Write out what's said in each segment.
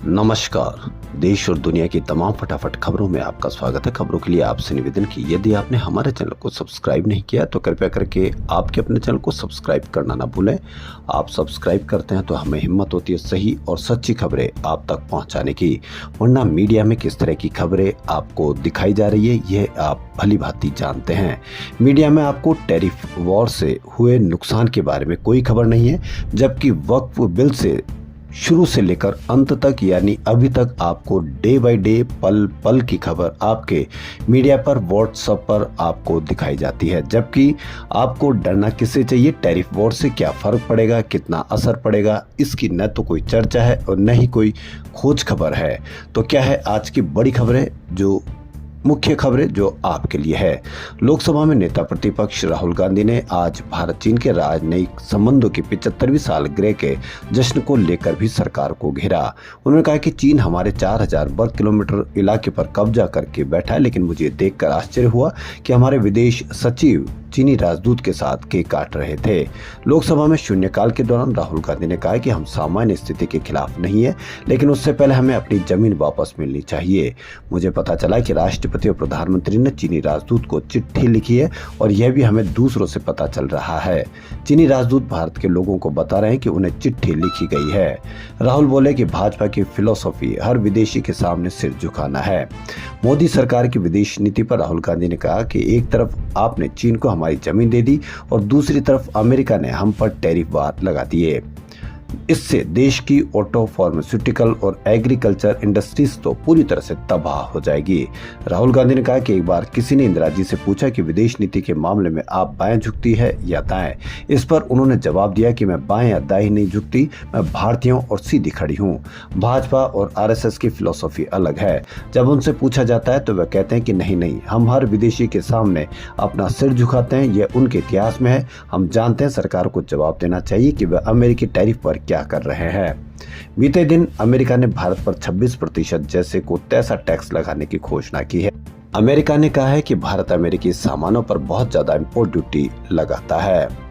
नमस्कार। देश और दुनिया की तमाम फटाफट खबरों में आपका स्वागत है। खबरों के लिए आपसे निवेदन की यदि आपने हमारे चैनल को सब्सक्राइब नहीं किया तो कृपया करके आपके अपने चैनल को सब्सक्राइब करना ना भूलें। आप सब्सक्राइब करते हैं तो हमें हिम्मत होती है सही और सच्ची खबरें आप तक पहुंचाने की, वरना मीडिया में किस तरह की खबरें आपको दिखाई जा रही है यह आप भली भांति जानते हैं। मीडिया में आपको टैरिफ वॉर से हुए नुकसान के बारे में कोई खबर नहीं है, जबकि वक्फ बिल से शुरू से लेकर अंत तक यानी अभी तक आपको डे बाय डे पल पल की खबर आपके मीडिया पर व्हाट्सएप पर आपको दिखाई जाती है। जबकि आपको डरना किससे चाहिए? टैरिफ वॉर से क्या फर्क पड़ेगा, कितना असर पड़ेगा, इसकी न तो कोई चर्चा है और न ही कोई खोज खबर है। तो क्या है आज की बड़ी खबरें, जो मुख्य खबरें जो आपके लिए है। लोकसभा में नेता प्रतिपक्ष राहुल गांधी ने आज भारत चीन के राजनयिक संबंधों की 75वीं सालगिरह के जश्न को लेकर भी सरकार को घेरा। उन्होंने कहा कि चीन हमारे 4000 वर्ग किलोमीटर इलाके पर कब्जा करके बैठा है, लेकिन मुझे देखकर आश्चर्य हुआ कि हमारे विदेश सचिव चीनी राजदूत के साथ केक काट रहे थे। लोकसभा में शून्यकाल के दौरान राहुल गांधी ने कहा कि हम सामान्य स्थिति के खिलाफ नहीं है, लेकिन उससे पहले हमें अपनी जमीन वापस मिलनी चाहिए। मुझे पता चला कि राष्ट्रपति और प्रधानमंत्री ने चीनी राजदूत को चिट्ठी लिखी है और यह भी हमें दूसरों से पता चल रहा है। चीनी राजदूत भारत के लोगों को बता रहे हैं कि उन्हें चिट्ठी लिखी गई है। राहुल बोले कि भाजपा की फिलॉसफी हर विदेशी के सामने सिर झुकाना है। मोदी सरकार की विदेश नीति पर राहुल गांधी ने कहा कि एक तरफ आपने चीन को हमारी जमीन दे दी और दूसरी तरफ अमेरिका ने हम पर टैरिफ वार लगा दिए। इससे देश की ऑटो, फार्मास्यूटिकल और एग्रीकल्चर इंडस्ट्रीज तो पूरी तरह से तबाह हो जाएगी। राहुल गांधी ने कहा कि एक बार किसी ने इंदिरा जी से पूछा कि विदेश नीति के मामले में आप बाएं झुकती है या दाएं। इस पर उन्होंने जवाब दिया कि मैं बाएं या दाएं नहीं झुकती, मैं भारतीय हूं और सीधी खड़ी हूं। भाजपा और आरएसएस की फिलॉसफी अलग है। जब उनसे पूछा जाता है तो वह कहते हैं कि नहीं नहीं, हम हर विदेशी के सामने अपना सिर झुकाते हैं, यह उनके इतिहास में है। हम जानते हैं सरकार को जवाब देना चाहिए कि वह अमेरिकी टैरिफ पर क्या कर रहे हैं। बीते दिन अमेरिका ने भारत पर 26% जैसे को तैसा टैक्स लगाने की घोषणा की है। अमेरिका ने कहा है कि भारत अमेरिकी सामानों पर बहुत ज्यादा इंपोर्ट ड्यूटी लगाता है।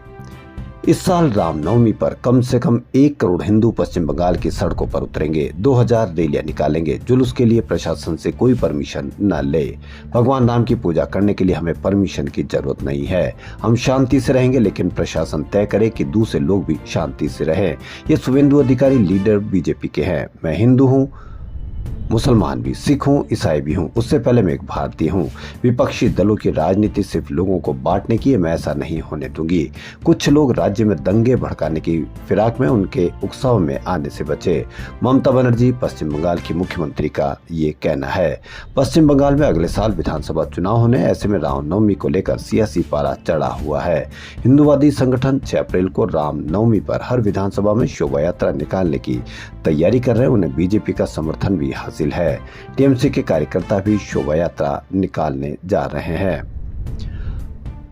इस साल रामनवमी पर कम से कम 1 करोड़ हिंदू पश्चिम बंगाल की सड़कों पर उतरेंगे। 2000 रैलियां निकालेंगे। जुलूस के लिए प्रशासन से कोई परमिशन न ले। भगवान राम की पूजा करने के लिए हमें परमिशन की जरूरत नहीं है। हम शांति से रहेंगे, लेकिन प्रशासन तय करे कि दूसरे लोग भी शांति से रहें। ये शुभेंदु अधिकारी लीडर बीजेपी के हैं। मैं हिंदू हूँ, मुसलमान भी, सिख हूँ, ईसाई भी हूँ, उससे पहले मैं एक भारतीय हूँ। विपक्षी दलों की राजनीति सिर्फ लोगों को बांटने की है, मैं ऐसा नहीं होने दूंगी। कुछ लोग राज्य में दंगे भड़काने की फिराक में उनके उकसाव में आने से बचे। ममता बनर्जी पश्चिम बंगाल की मुख्यमंत्री का ये कहना है। पश्चिम बंगाल में अगले साल विधानसभा चुनाव होने, ऐसे में रामनवमी को लेकर सियासी पारा चढ़ा हुआ है। हिंदूवादी संगठन 6 अप्रैल को रामनवमी पर हर विधानसभा में शोभा यात्रा निकालने की तैयारी कर रहे हैं। उन्हें बीजेपी का समर्थन भी हासिल है। टीएमसी के कार्यकर्ता भी शोभा यात्रा निकालने जा रहे हैं।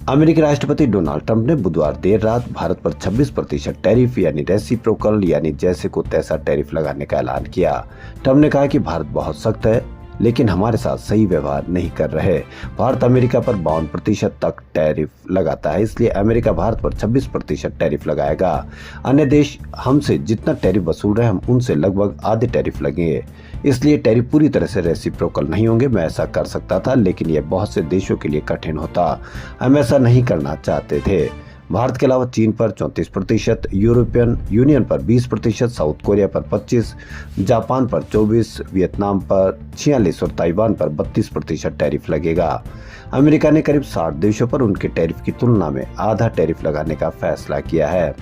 अमेरिकी राष्ट्रपति डोनाल्ड ट्रंप ने बुधवार देर रात भारत पर 26% टैरिफ यानी रेसिप्रोकल यानी जैसे को तैसा टैरिफ लगाने का ऐलान किया। ट्रंप ने कहा कि भारत बहुत सख्त है, लेकिन हमारे साथ सही व्यवहार नहीं कर रहे। भारत अमेरिका पर 52% तक टैरिफ लगाता है, इसलिए अमेरिका भारत पर 26% टैरिफ लगाएगा। अन्य देश हमसे जितना टैरिफ वसूल रहे हैं, हम उनसे लगभग आधे टैरिफ लगेंगे। इसलिए टैरिफ पूरी तरह से रेसिप्रोकल नहीं होंगे। मैं ऐसा कर सकता था, लेकिन यह बहुत से देशों के लिए कठिन होता। हम ऐसा नहीं करना चाहते थे। भारत के अलावा चीन पर 34%, यूरोपियन यूनियन पर 20%, साउथ कोरिया पर 25%, जापान पर 24%, वियतनाम पर 46% और ताइवान पर 32% टैरिफ लगेगा। अमेरिका ने करीब 60 देशों पर उनके टैरिफ की तुलना में आधा टैरिफ लगाने का फैसला किया है।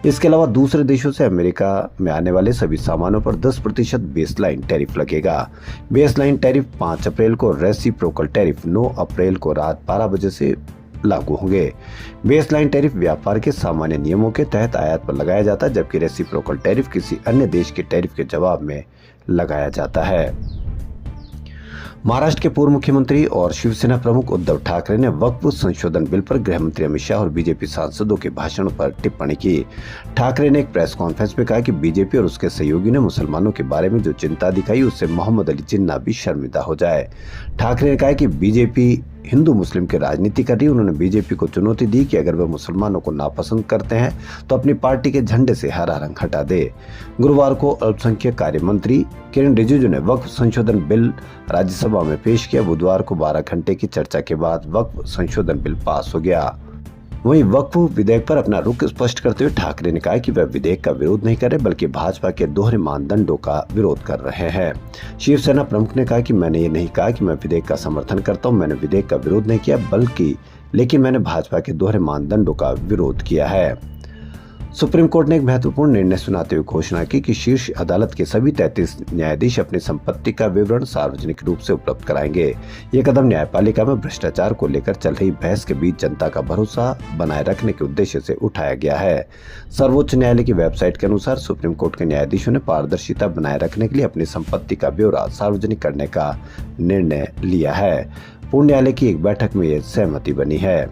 इसके अलावा दूसरे देशों से अमेरिका में आने वाले सभी सामानों पर 10% बेसलाइन टैरिफ लगेगा। बेसलाइन टैरिफ 5 अप्रैल को, रेसिप्रोकल टैरिफ 9 अप्रैल को रात 12 बजे से लागू होंगे। बेसलाइन टैरिफ व्यापार के सामान्य नियमों के तहत आयात पर लगाया जाता है, जबकि रेसिप्रोकल टैरिफ किसी अन्य देश के टैरिफ के जवाब में लगाया जाता है। महाराष्ट्र के पूर्व मुख्यमंत्री और शिवसेना प्रमुख उद्धव ठाकरे ने वक्फ संशोधन बिल पर गृह मंत्री अमित शाह और बीजेपी सांसदों के भाषण पर टिप्पणी की। ठाकरे ने एक प्रेस कॉन्फ्रेंस में कहा कि बीजेपी और उसके सहयोगी ने मुसलमानों के बारे में जो चिंता दिखाई, उससे मोहम्मद अली जिन्ना भी शर्मिंदा हो जाए। ठाकरे ने कहा कि बीजेपी हिंदू मुस्लिम की राजनीति कर रही है। उन्होंने बीजेपी को चुनौती दी कि अगर वे मुसलमानों को नापसंद करते हैं तो अपनी पार्टी के झंडे से हरा रंग हटा दे। गुरुवार को अल्पसंख्यक कार्य मंत्री किरेन रिजिजू ने वक्फ संशोधन बिल राज्यसभा में पेश किया। बुधवार को 12 घंटे की चर्चा के बाद वक्फ संशोधन बिल पास हो गया। वहीं वक्फ विधेयक पर अपना रुख स्पष्ट करते हुए ठाकरे ने कहा कि वह विधेयक का विरोध नहीं कर रहे बल्कि भाजपा के दोहरे मानदंडों का विरोध कर रहे हैं। शिवसेना प्रमुख ने कहा कि मैंने ये नहीं कहा कि मैं विधेयक का समर्थन करता हूं, मैंने विधेयक का विरोध नहीं किया लेकिन मैंने भाजपा के दोहरे मानदंडों का विरोध किया है। सुप्रीम कोर्ट ने एक महत्वपूर्ण निर्णय सुनाते हुए घोषणा की कि शीर्ष अदालत के सभी 33 न्यायाधीश अपनी संपत्ति का विवरण सार्वजनिक रूप से उपलब्ध कराएंगे। ये कदम न्यायपालिका में भ्रष्टाचार को लेकर चल रही बहस के बीच जनता का भरोसा बनाए रखने के उद्देश्य से उठाया गया है। सर्वोच्च न्यायालय की वेबसाइट के अनुसार सुप्रीम कोर्ट के न्यायाधीशों ने पारदर्शिता बनाए रखने के लिए अपनी संपत्ति का ब्यौरा सार्वजनिक करने का निर्णय लिया है। पूर्ण न्यायालय की एक बैठक में यह सहमति बनी है।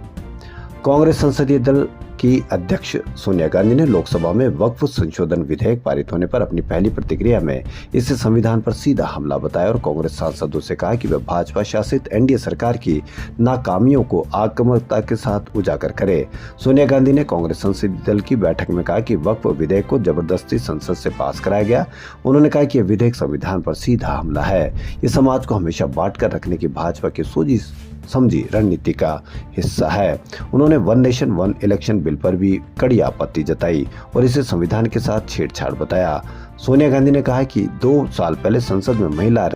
कांग्रेस संसदीय दल की अध्यक्ष सोनिया गांधी ने लोकसभा में वक्फ संशोधन विधेयक पारित होने पर अपनी पहली प्रतिक्रिया में इसे संविधान पर सीधा हमला बताया और कांग्रेस सांसदों से कहा कि वे भाजपा शासित एनडीए सरकार की नाकामियों को आक्रामकता के साथ उजागर करे। सोनिया गांधी ने कांग्रेस संसदीय दल की बैठक में कहा कि वक्फ विधेयक को जबरदस्ती संसद से पास कराया गया। उन्होंने कहा कि यह विधेयक संविधान पर सीधा हमला है। ये समाज को हमेशा बांट कर रखने की भाजपा की सोची समझी रणनीति का हिस्सा है। उन्होंने one nation one election bill पर भी कड़ी आपत्ति जताई और इसे संविधान के साथ छेड़छाड़ बताया। सोनिया गांधी ने कहा कि 2 साल पहले संसद में महिला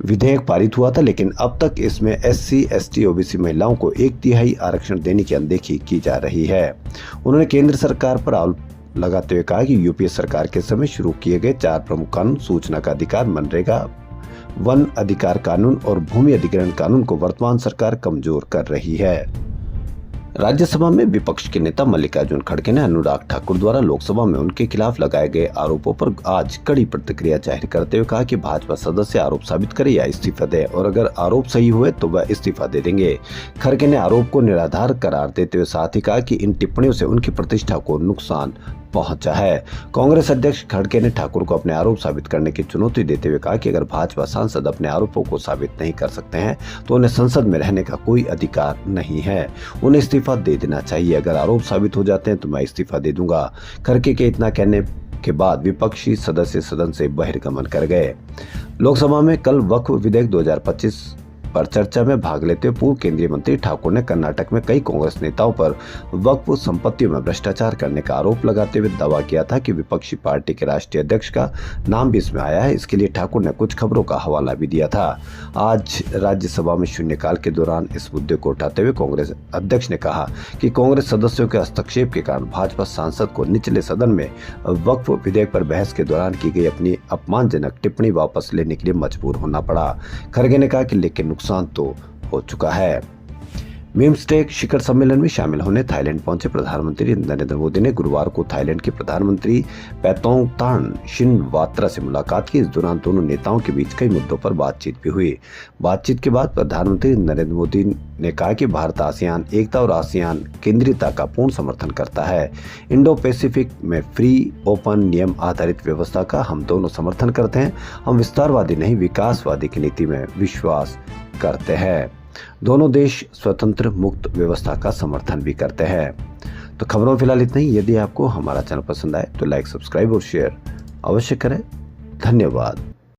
विधेयक पारित हुआ था, लेकिन अब तक इसमें SC, ST, OBC महिलाओं को 1/3 आरक्षण देने की अनदेखी की जा रही है। उन्होंने केंद्र सरकार पर आरोप लगाते हुए कहा कि यूपीए सरकार के समय शुरू किए गए 4 प्रमुख कानून, सूचना का अधिकार, मनरेगा, वन अधिकार कानून और भूमि अधिग्रहण कानून को वर्तमान सरकार कमजोर कर रही है। राज्यसभा में विपक्ष के नेता मल्लिकार्जुन खड़गे ने अनुराग ठाकुर द्वारा लोकसभा में उनके खिलाफ लगाए गए आरोपों पर आज कड़ी प्रतिक्रिया जाहिर करते हुए कहा कि भाजपा सदस्य आरोप साबित करे या इस्तीफा दे और अगर आरोप सही हुए तो वह इस्तीफा दे देंगे। खड़गे ने आरोप को निराधार करार देते हुए साथ ही कहा कि इन टिप्पणियों से उनकी प्रतिष्ठा को नुकसान पहुंचा है। कांग्रेस अध्यक्ष खड़गे ने ठाकुर को अपने आरोप साबित करने की चुनौती देते हुए कहा कि अगर भाजपा सांसद अपने आरोपों को साबित नहीं कर सकते हैं तो उन्हें संसद में रहने का कोई अधिकार नहीं है। उन्हें इस्तीफा दे देना चाहिए। अगर आरोप साबित हो जाते हैं तो मैं इस्तीफा दे दूंगा। खड़गे के इतना कहने के बाद विपक्षी सदस्य सदन से बहिर्गमन कर गए। लोकसभा में कल वक्फ विधेयक 2025 पर चर्चा में भाग लेते हुए पूर्व केंद्रीय मंत्री ठाकुर ने कर्नाटक में कई कांग्रेस नेताओं पर वक्फ संपत्तियों में भ्रष्टाचार करने का आरोप लगाते हुए दावा किया था कि विपक्षी पार्टी के राष्ट्रीय अध्यक्ष का नाम भी इसमें आया है। इसके लिए ठाकुर ने कुछ खबरों का हवाला भी दिया था। आज राज्यसभा में शून्यकाल के दौरान इस मुद्दे को उठाते हुए कांग्रेस अध्यक्ष ने कहा कि कांग्रेस सदस्यों के हस्तक्षेप के कारण भाजपा सांसद को निचले सदन में वक्फ विधेयक पर बहस के दौरान की गई अपनी अपमानजनक टिप्पणी वापस लेने के लिए मजबूर होना पड़ा। खड़गे ने कहा कि लेकिन नुकसान तो हो चुका है। बिम्स्टेक शिखर सम्मेलन में शामिल होने थाईलैंड पहुंचे प्रधानमंत्री नरेंद्र मोदी ने गुरुवार को थाईलैंड के प्रधानमंत्री पैथोंगथान शिनवात्रा से मुलाकात की। इस दौरान दोनों नेताओं के बीच कई मुद्दों पर बातचीत भी हुई। बातचीत के बाद प्रधानमंत्री नरेंद्र मोदी ने कहा कि भारत आसियान एकता और आसियान केंद्रीयता का पूर्ण समर्थन करता है। इंडो पैसिफिक में फ्री, ओपन, नियम आधारित व्यवस्था का हम दोनों समर्थन करते हैं। हम विस्तारवादी नहीं, विकासवादी की नीति में विश्वास करते हैं। दोनों देश स्वतंत्र मुक्त व्यवस्था का समर्थन भी करते हैं। तो खबरों फिलहाल इतना ही। यदि आपको हमारा चैनल पसंद आए तो लाइक, सब्सक्राइब और शेयर अवश्य करें। धन्यवाद।